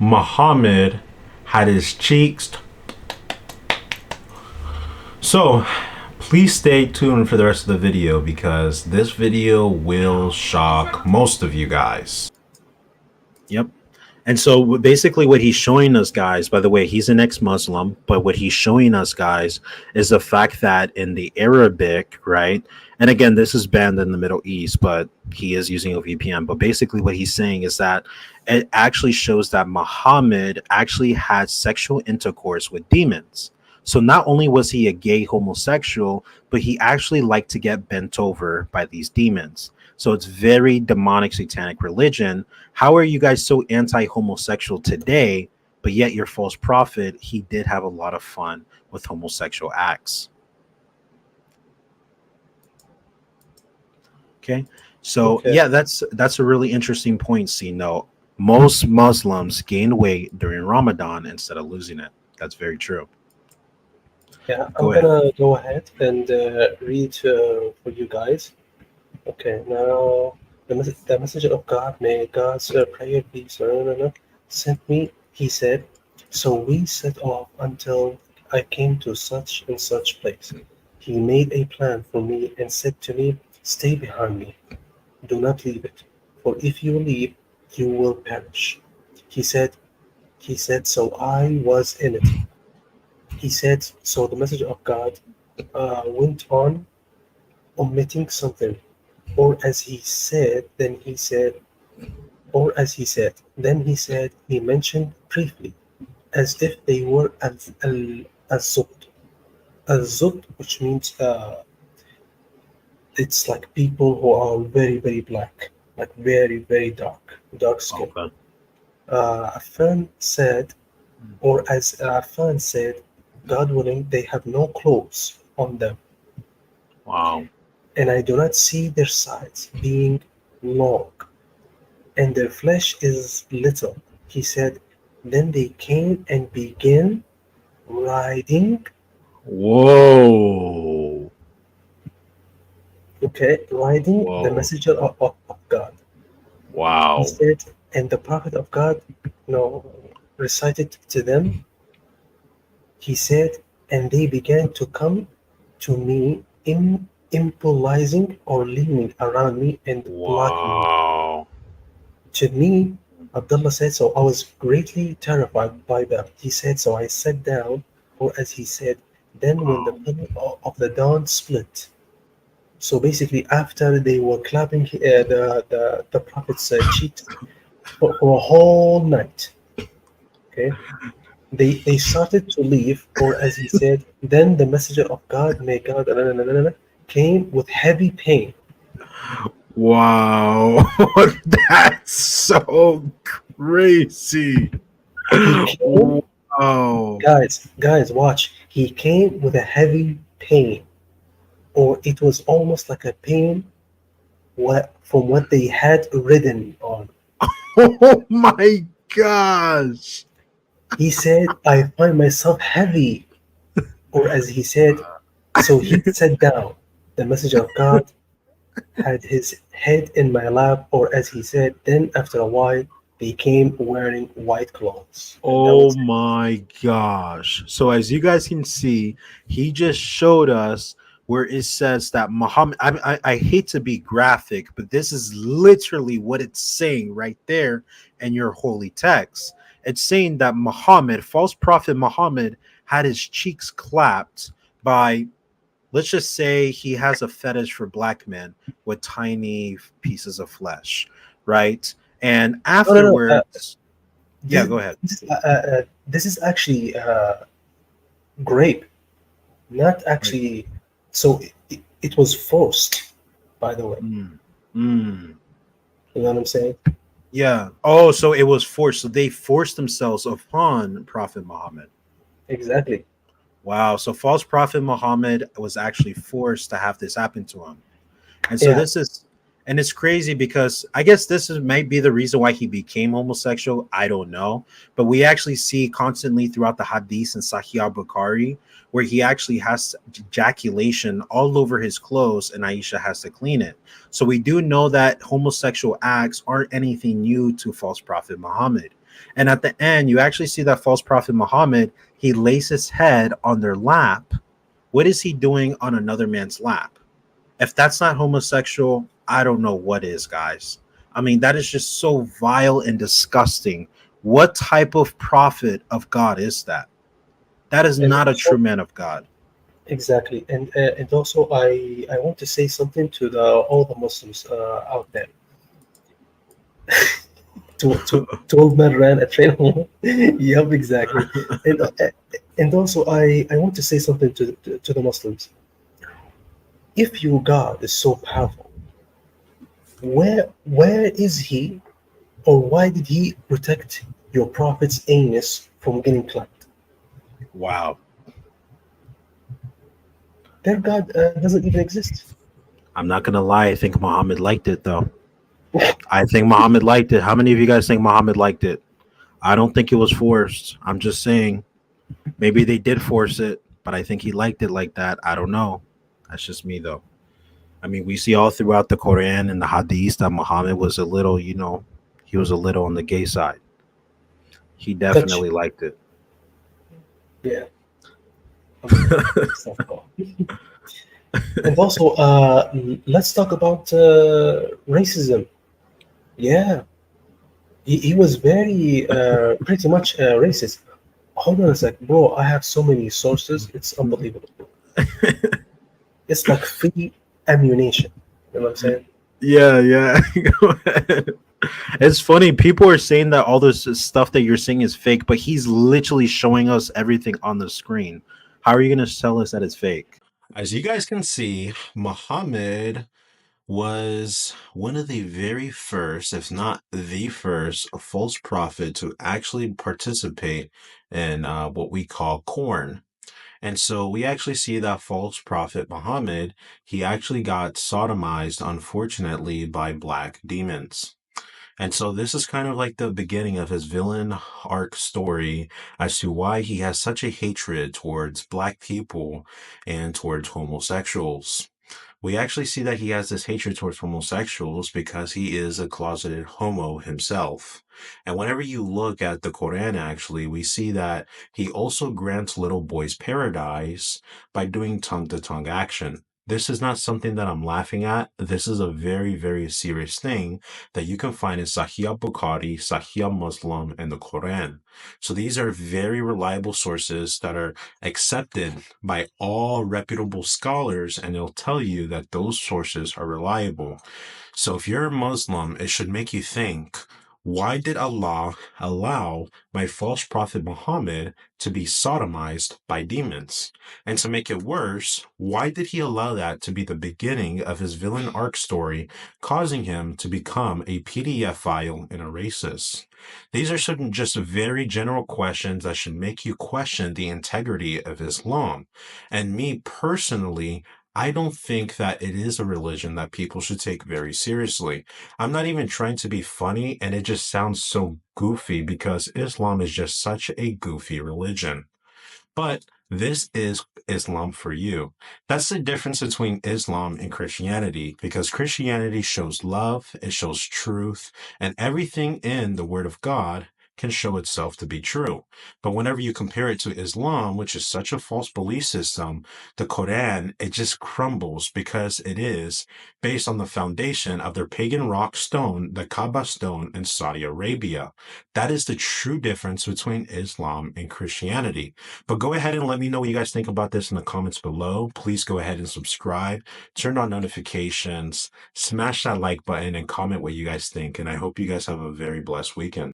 Muhammad had his cheeks. So, please stay tuned for the rest of the video because this video will shock most of you guys. Yep. And so basically what he's showing us, guys, by the way, he's an ex-Muslim, but what he's showing us, guys, is the fact that in the Arabic, right? And again, this is banned in the Middle East, but he is using a VPN. But basically what he's saying is that it actually shows that Muhammad actually had sexual intercourse with demons. So not only was he a gay homosexual, but he actually liked to get bent over by these demons. So it's very demonic satanic religion. How are you guys so anti-homosexual today, but yet your false prophet, he did have a lot of fun with homosexual acts? Okay. So yeah, that's a really interesting point. See, no, most Muslims gain weight during Ramadan instead of losing it. That's very true. Yeah, I'm gonna go ahead and read for you guys. Okay, now the messenger of God, may God's prayer be sent me. He said, so we set off until I came to such and such place. He made a plan for me and said to me, stay behind me. Do not leave it, for if you leave, you will perish. He said, so I was in it. He said, so the messenger of God went on omitting something, or as he said, then he said, he mentioned briefly, as if they were al-zubt, which means it's like people who are very, very black, like very, very dark skin. Okay. Affan said, or as Affan said, God willing, they have no clothes on them. Wow. And I do not see their sides being long, and their flesh is little. He said, then they came and began riding. Whoa. Okay, riding Whoa. the messenger of God. Wow. He said, and the prophet of God, recited to them. He said, and they began to come to me immobilizing or leaning around me and blocking me. To me, Abdullah said, so I was greatly terrified by them. He said, so I sat down, or as he said, then when the pillar of the dawn split. So basically, after they were clapping the prophet's cheeks for a whole night, okay, they started to leave, or as he said, then the messenger of God, may God, came with heavy pain. Wow, that's so crazy. Wow. Guys, watch. He came with a heavy pain, or it was almost like a pain from what they had ridden on. Oh my gosh. He said, I find myself heavy. Or as he said, so he sat down. The messenger of God had his head in my lap, or as he said, then after a while, they came wearing white clothes. Oh my gosh. So as you guys can see, he just showed us where it says that Muhammad, I hate to be graphic, but this is literally what it's saying right there in your holy text. It's saying that Muhammad, false prophet Muhammad, had his cheeks clapped by, let's just say he has a fetish for black men with tiny pieces of flesh, right? And afterwards, go ahead. This is actually grape, not actually. So it was forced, by the way. You know what I'm saying? Yeah. Oh, so it was forced. So they forced themselves upon Prophet Muhammad. Exactly. Wow. So false prophet Muhammad was actually forced to have this happen to him. And so this is, and it's crazy because I guess might be the reason why he became homosexual. I don't know. But we actually see constantly throughout the Hadith and Sahih al-Bukhari where he actually has ejaculation all over his clothes and Aisha has to clean it. So we do know that homosexual acts aren't anything new to false prophet Muhammad. And at the end, you actually see that false prophet Muhammad, he lays his head on their lap. What is he doing on another man's lap? If that's not homosexual, I don't know what is, guys. I mean, that is just so vile and disgusting. What type of prophet of God is that? That is And not a also, true man of God. exactly, and also, I want to say something to the all the Muslims out there. To old man ran a train home. Yep, exactly. And also, I want to say something to the Muslims. If your God is so powerful, where is he, or why did he protect your prophet's anus from getting clapped? Wow. Their God doesn't even exist. I'm not going to lie. I think Muhammad liked it, though. I think Muhammad liked it. How many of you guys think Muhammad liked it? I don't think it was forced. I'm just saying. Maybe they did force it, but I think he liked it like that. I don't know. That's just me, though. I mean, we see all throughout the Quran and the Hadith that Muhammad was a little, he was a little on the gay side. He Touch, definitely liked it. yeah. Stuff. And also, let's talk about racism. Yeah, he was very pretty much racist. Hold on a sec, bro. I have so many sources. It's unbelievable. It's like free ammunition. You know what I'm saying? Yeah, yeah. Go ahead. It's funny. People are saying that all this stuff that you're seeing is fake, but he's literally showing us everything on the screen. How are you going to tell us that it's fake? As you guys can see, Muhammad was one of the very first, if not the first, false prophet to actually participate in what we call corn. And so we actually see that false prophet Muhammad, he actually got sodomized, unfortunately, by black demons. And so this is kind of like the beginning of his villain arc story as to why he has such a hatred towards black people and towards homosexuals. We actually see that he has this hatred towards homosexuals because he is a closeted homo himself. And whenever you look at the Quran, actually, we see that he also grants little boys paradise by doing tongue to tongue action. This is not something that I'm laughing at. This is a very, very serious thing that you can find in Sahih Bukhari, Sahih Muslim, and the Quran. So these are very reliable sources that are accepted by all reputable scholars, and they'll tell you that those sources are reliable. So if you're a Muslim, it should make you think, why did Allah allow my false prophet Muhammad to be sodomized by demons? And to make it worse, why did he allow that to be the beginning of his villain arc story, causing him to become a PDF file and a racist? These are some just very general questions that should make you question the integrity of Islam. And me personally, I don't think that it is a religion that people should take very seriously. I'm not even trying to be funny, and it just sounds so goofy because Islam is just such a goofy religion. But this is Islam for you. That's the difference between Islam and Christianity, because Christianity shows love, it shows truth, and everything in the Word of God can show itself to be true. But whenever you compare it to Islam, which is such a false belief system, the Quran, it just crumbles because it is based on the foundation of their pagan rock stone, the Kaaba stone in Saudi Arabia. That is the true difference between Islam and Christianity. But go ahead and let me know what you guys think about this in the comments below. Please go ahead and subscribe, turn on notifications, smash that like button, and comment what you guys think. And I hope you guys have a very blessed weekend.